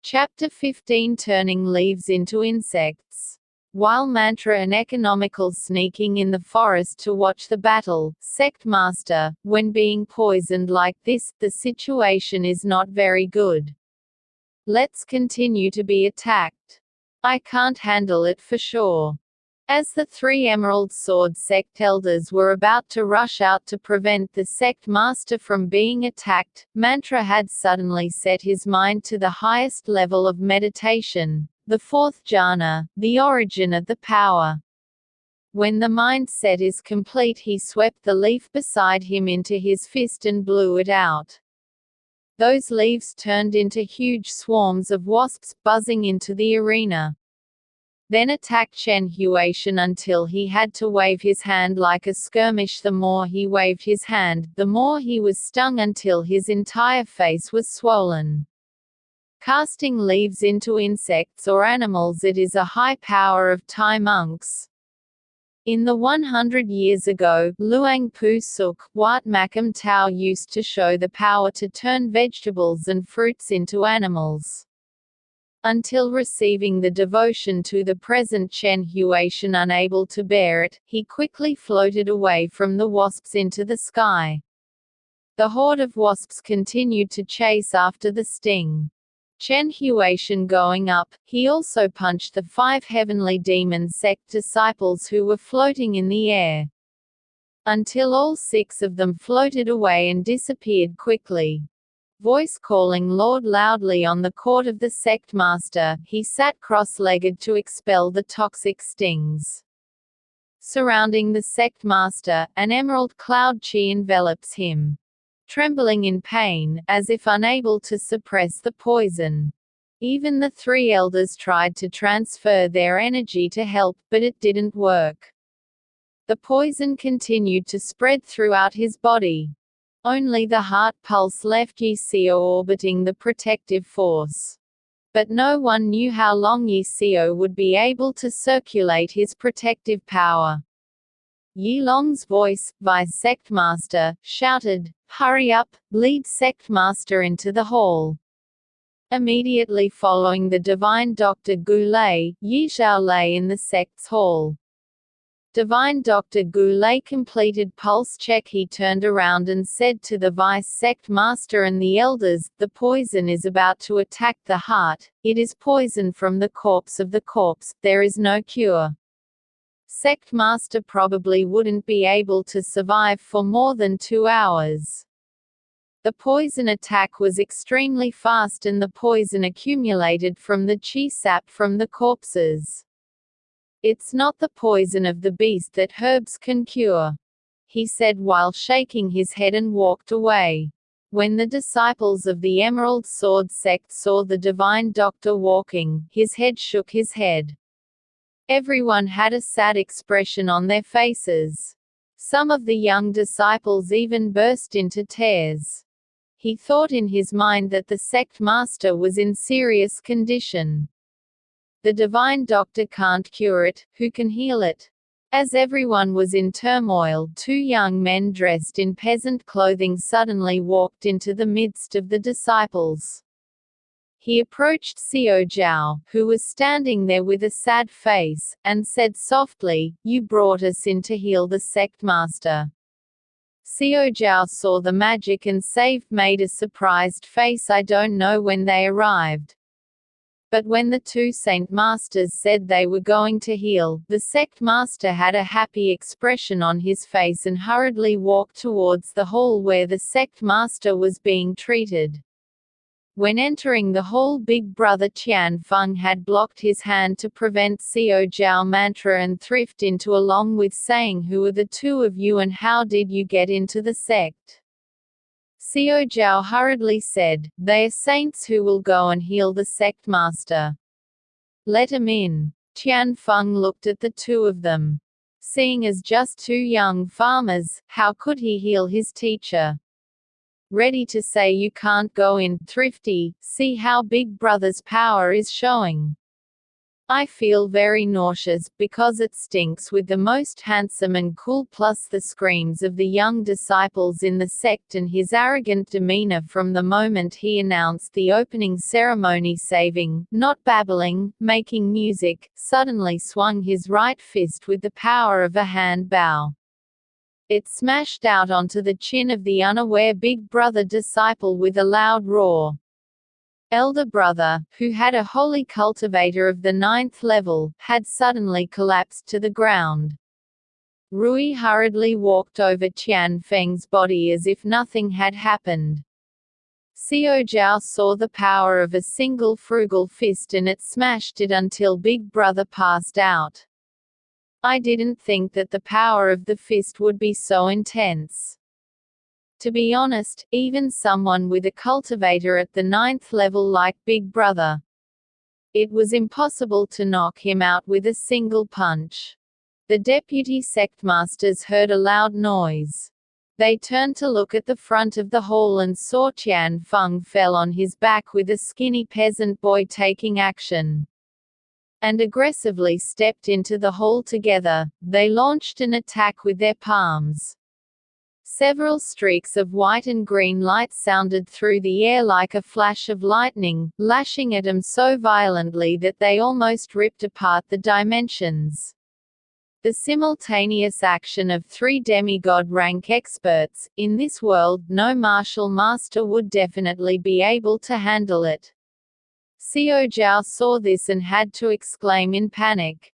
Chapter 15 Turning Leaves into Insects. While Mantra and Economical sneaking in the forest to watch the battle, Sect Master, when being poisoned like this, the situation is not very good. Let's continue to be attacked. I can't handle it for sure. As the three Emerald Sword sect elders were about to rush out to prevent the sect master from being attacked, Mantra had suddenly set his mind to the highest level of meditation, the fourth jhana, the origin of the power. When the mindset is complete, he swept the leaf beside him into his fist and blew it out. Those leaves turned into huge swarms of wasps, buzzing into the arena. Then attacked Chen Huaishan until he had to wave his hand like a skirmish. The more he waved his hand, the more he was stung until his entire face was swollen. Casting leaves into insects or animals, it is a high power of Tai monks. In the 100 years ago, Luang Pu Suk, Wat Makam Tao used to show the power to turn vegetables and fruits into animals. Until receiving the devotion to the present Chen Huaishan unable to bear it, he quickly floated away from the wasps into the sky. The horde of wasps continued to chase after the sting. Chen Huaishan going up, he also punched the 5 heavenly demon sect disciples who were floating in the air. Until all 6 of them floated away and disappeared quickly. Voice calling Lord loudly on the court of the sect master, he sat cross-legged to expel the toxic stings. Surrounding the sect master, an emerald cloud chi envelops him. Trembling in pain, as if unable to suppress the poison. Even the 3 elders tried to transfer their energy to help, but it didn't work. The poison continued to spread throughout his body. Only the heart pulse left Yi Xiao orbiting the protective force. But no one knew how long Yi Xiao would be able to circulate his protective power. Yi Long's voice, Vice Sect Master, shouted, "Hurry up, lead Sect Master into the hall." Immediately following the Divine Dr. Gu Lei, Yi Zhao lay in the sect's hall. Divine Dr. Gu Lei completed pulse check. He turned around and said to the Vice Sect Master and the elders, "The poison is about to attack the heart. It is poison from the corpse of the corpse. There is no cure." Sect Master probably wouldn't be able to survive for more than 2 hours. The poison attack was extremely fast and the poison accumulated from the chi sap from the corpses. "It's not the poison of the beast that herbs can cure," he said while shaking his head and walked away. When the disciples of the Emerald Sword sect saw the Divine Doctor walking, his head shook his head. Everyone had a sad expression on their faces. Some of the young disciples even burst into tears. He thought in his mind that the sect master was in serious condition. The Divine Doctor can't cure it, who can heal it? As everyone was in turmoil, 2 young men dressed in peasant clothing suddenly walked into the midst of the disciples. He approached Xiao Zhao, who was standing there with a sad face, and said softly, "You brought us in to heal the sect master." Xiao Zhao saw the magic and made a surprised face. "I don't know when they arrived." But when the 2 saint masters said they were going to heal, the sect master had a happy expression on his face and hurriedly walked towards the hall where the sect master was being treated. When entering the hall, Big Brother Tian Feng had blocked his hand to prevent Xiao Zhao Mantra and Thrift into, along with saying, "Who are the 2 of you and how did you get into the sect?" Xiao Zhao hurriedly said, "They are saints who will go and heal the sect master." "Let 'em in." Tian Feng looked at the 2 of them. Seeing as just 2 young farmers, how could he heal his teacher? "Ready to say you can't go in, Thrifty, see how Big Brother's power is showing." I feel very nauseous, because it stinks with the most handsome and cool, plus the screams of the young disciples in the sect and his arrogant demeanor from the moment he announced the opening ceremony, saving, not babbling, making music, suddenly swung his right fist with the power of a hand bow. It smashed out onto the chin of the unaware big brother disciple with a loud roar. Elder brother, who had a holy cultivator of the 9th level, had suddenly collapsed to the ground. Rui hurriedly walked over Qian Feng's body as if nothing had happened. Xiao Zhao saw the power of a single frugal fist and it smashed it until Big Brother passed out. I didn't think that the power of the fist would be so intense. To be honest, even someone with a cultivator at the 9th level like Big Brother, it was impossible to knock him out with a single punch. The deputy sectmasters heard a loud noise. They turned to look at the front of the hall and saw Qian Feng fell on his back with a skinny peasant boy taking action, and aggressively stepped into the hall together. They launched an attack with their palms. Several streaks of white and green light sounded through the air like a flash of lightning, lashing at them so violently that they almost ripped apart the dimensions. The simultaneous action of 3 demigod-rank experts, in this world no martial master would definitely be able to handle it. Xiao Zhao saw this and had to exclaim in panic.